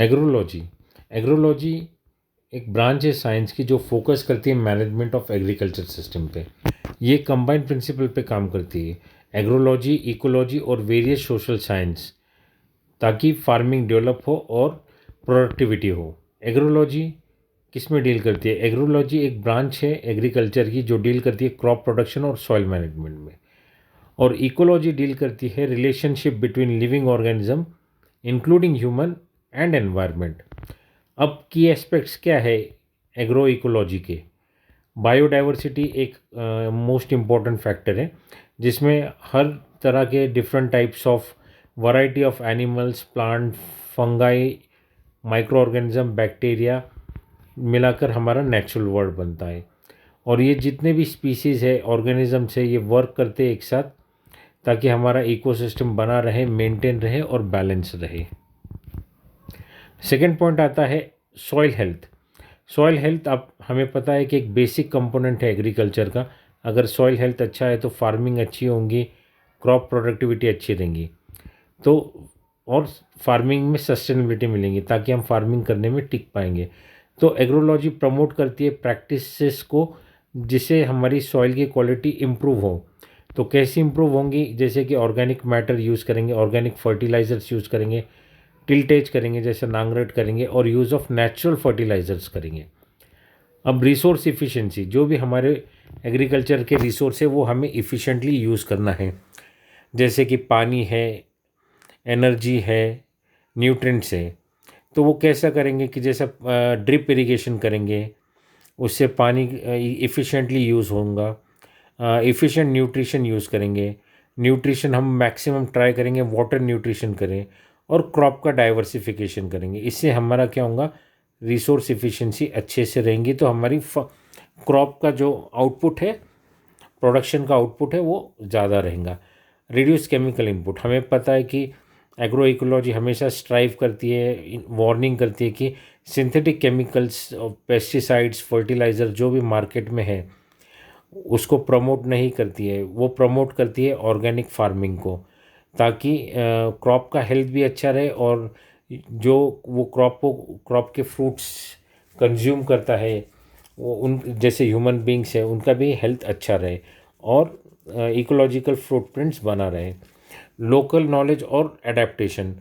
एग्रोलॉजी एग्रोलॉजी एक ब्रांच है साइंस की जो फोकस करती है मैनेजमेंट ऑफ एग्रीकल्चर सिस्टम पे। ये कंबाइंड प्रिंसिपल पे काम करती है, एग्रोलॉजी, इकोलॉजी और वेरियस सोशल साइंस, ताकि फार्मिंग डेवलप हो और प्रोडक्टिविटी हो। एग्रोलॉजी किस में डील करती है? एग्रोलॉजी एक ब्रांच है एग्रीकल्चर की जो डील करती है क्रॉप प्रोडक्शन और सॉइल मैनेजमेंट में। और इकोलॉजी डील करती है relationship between living organism including human and environment. अब की एस्पेक्ट्स क्या है एग्रो इकोलॉजी के? बायोडाइवर्सिटी एक मोस्ट इम्पॉर्टेंट फैक्टर है, जिसमें हर तरह के different types of variety of animals, plant, fungi, micro organism, bacteria मिलाकर हमारा नेचुरल वर्ल्ड बनता है। और ये जितने भी स्पीसीज़ है, ऑर्गेनिजम्स है, ये वर्क करते हैं एक साथ ताकि हमारा इकोसिस्टम बना रहे, मेंटेन रहे और बैलेंस रहे। सेकेंड पॉइंट आता है सॉइल हेल्थ। सॉइल हेल्थ, अब हमें पता है कि एक बेसिक कंपोनेंट है एग्रीकल्चर का। अगर सॉइल हेल्थ अच्छा है तो फार्मिंग अच्छी होंगी, क्रॉप प्रोडक्टिविटी अच्छी रहेंगी, तो और फार्मिंग में सस्टेनेबिलिटी मिलेंगी ताकि हम फार्मिंग करने में टिक पाएंगे। तो एग्रोलॉजी प्रमोट करती है प्रैक्टिसेस को जिससे हमारी सॉइल की क्वालिटी इम्प्रूव हो। तो कैसे इम्प्रूव होंगी? जैसे कि ऑर्गेनिक मैटर यूज़ करेंगे, ऑर्गेनिक फर्टिलाइज़र्स यूज़ करेंगे, टिल्टेज करेंगे जैसे नांगरट करेंगे, और यूज़ ऑफ नेचुरल फर्टिलाइज़र्स करेंगे। अब रिसोर्स इफ़िशेंसी, जो भी हमारे एग्रीकल्चर के रिसोर्स है वो हमें इफ़िशेंटली यूज़ करना है। जैसे कि पानी है, एनर्जी है, न्यूट्रिएंट्स है। तो वो कैसा करेंगे कि जैसा ड्रिप इरिगेशन करेंगे, उससे पानी इफ़िशेंटली यूज़ होगा। इफ़िशेंट न्यूट्रिशन यूज़ करेंगे। न्यूट्रिशन हम मैक्सिमम ट्राई करेंगे वाटर न्यूट्रिशन करें, और क्रॉप का डाइवर्सिफिकेशन करेंगे। इससे हमारा क्या होगा, रिसोर्स इफ़िशेंसी अच्छे से रहेंगी, तो हमारी क्रॉप का जो आउटपुट है, प्रोडक्शन का आउटपुट है, वो ज़्यादा रहेगा। रिड्यूस केमिकल इनपुट, हमें पता है कि एग्रो इकोलॉजी हमेशा स्ट्राइव करती है, वार्निंग करती है कि सिंथेटिक केमिकल्स, पेस्टिसाइड्स, फर्टिलाइज़र जो भी मार्केट में है उसको प्रमोट नहीं करती है। वो प्रमोट करती है ऑर्गेनिक फार्मिंग को, ताकि क्रॉप का हेल्थ भी अच्छा रहे, और जो वो क्रॉप के फ्रूट्स कंज्यूम करता है, वो उन जैसे ह्यूमन बींग्स है उनका भी हेल्थ अच्छा रहे, और इकोलॉजिकल फुटप्रिंट्स बना रहे। लोकल नॉलेज और एडेप्टेशन,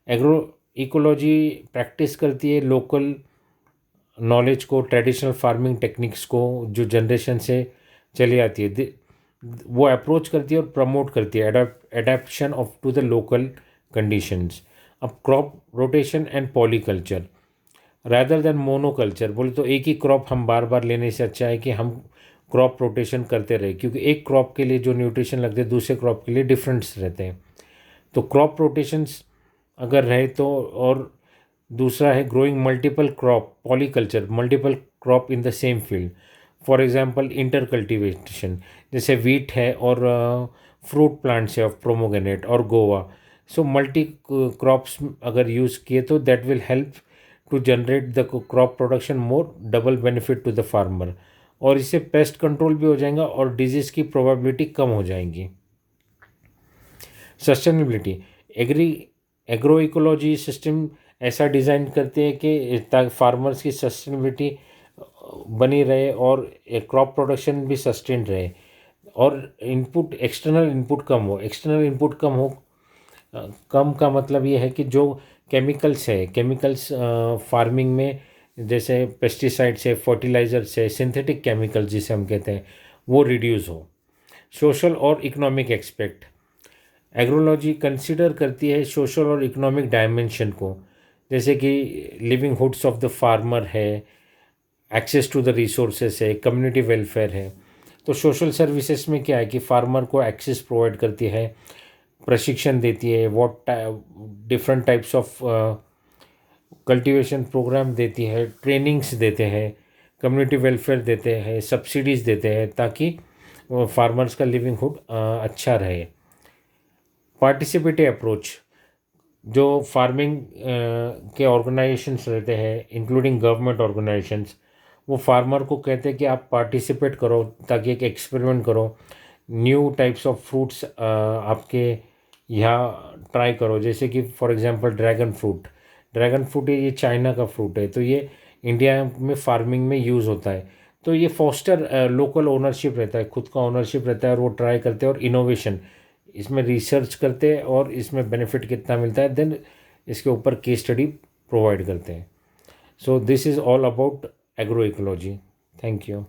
एग्रो इकोलॉजी प्रैक्टिस करती है लोकल नॉलेज को, ट्रेडिशनल फार्मिंग टेक्निक्स को जो जनरेशन से चली आती है, वो अप्रोच करती है और प्रमोट करती है adaptation of to the local conditions. अब crop rotation and polyculture rather than monoculture, बोले तो एक ही क्रॉप हम बार बार लेने से अच्छा है कि हम क्रॉप रोटेशन करते रहे, क्योंकि एक क्रॉप के लिए जो न्यूट्रिशन लगते हैं दूसरे क्रॉप के लिए डिफरेंट्स रहते हैं। तो क्रॉप रोटेशंस अगर रहे तो, और दूसरा है growing multiple crop, polyculture, multiple crop in the same field. For example inter cultivation, जैसे वीट है और फ्रूट प्लांट्स है ऑफ प्रोमोगेनेट और गोवा। सो मल्टी क्रॉप्स अगर यूज़ किए तो that will help to generate the crop production more, double benefit to the farmer. और इससे पेस्ट कंट्रोल भी हो जाएगा और डिजीज़ की प्रोबेबिलिटी कम हो जाएंगी। सस्टेनेबिलिटी, एग्रो इकोलॉजी सिस्टम ऐसा डिज़ाइन करते हैं कि ताकि फार्मर्स की सस्टेनेबिलिटी बनी रहे और क्रॉप प्रोडक्शन भी सस्टेन रहे, और इनपुट, एक्सटर्नल इनपुट कम हो। एक्सटर्नल इनपुट कम हो, कम का मतलब ये है कि जो केमिकल्स फार्मिंग में, जैसे पेस्टिसाइड्स है, फर्टिलाइजर्स है, सिंथेटिक केमिकल्स जिसे हम कहते हैं, वो रिड्यूस हो। सोशल और इकोनॉमिक एक्सपेक्ट, एग्रोलॉजी कंसिडर करती है सोशल और इकोनॉमिक डायमेंशन को, जैसे कि लिविंगहुड्स ऑफ द फार्मर है, एक्सेस टू द रिसोर्सेस है, कम्युनिटी वेलफेयर है। तो सोशल सर्विसेज में क्या है कि फार्मर को एक्सेस प्रोवाइड करती है, प्रशिक्षण देती है, different types of cultivation programme देती है, ट्रेनिंग्स देते हैं, कम्युनिटी वेलफेयर देते हैं, सब्सिडीज़ देते हैं, ताकि फार्मर्स का लिविंगहुड अच्छा रहे। पार्टिसिपेटिव अप्रोच, जो फार्मिंग के ऑर्गेनाइजेशंस रहते हैं इंक्लूडिंग गवर्नमेंट ऑर्गेनाइजेशंस, वो फार्मर को कहते हैं कि आप पार्टिसिपेट करो, ताकि एक एक्सपेरिमेंट करो, न्यू टाइप्स ऑफ फ्रूट्स आपके यहाँ ट्राई करो। जैसे कि for example dragon fruit, dragon fruit ये चाइना का फ्रूट है, तो ये इंडिया में फार्मिंग में यूज़ होता है। तो ये फोस्टर लोकल ओनरशिप रहता है, खुद का ओनरशिप रहता है, और वो ट्राई करते हैं और इनोवेशन इसमें रिसर्च करते हैं और इसमें बेनिफिट कितना मिलता है, देन इसके ऊपर केस स्टडी प्रोवाइड करते हैं। So this is all about agro ecology. Thank you.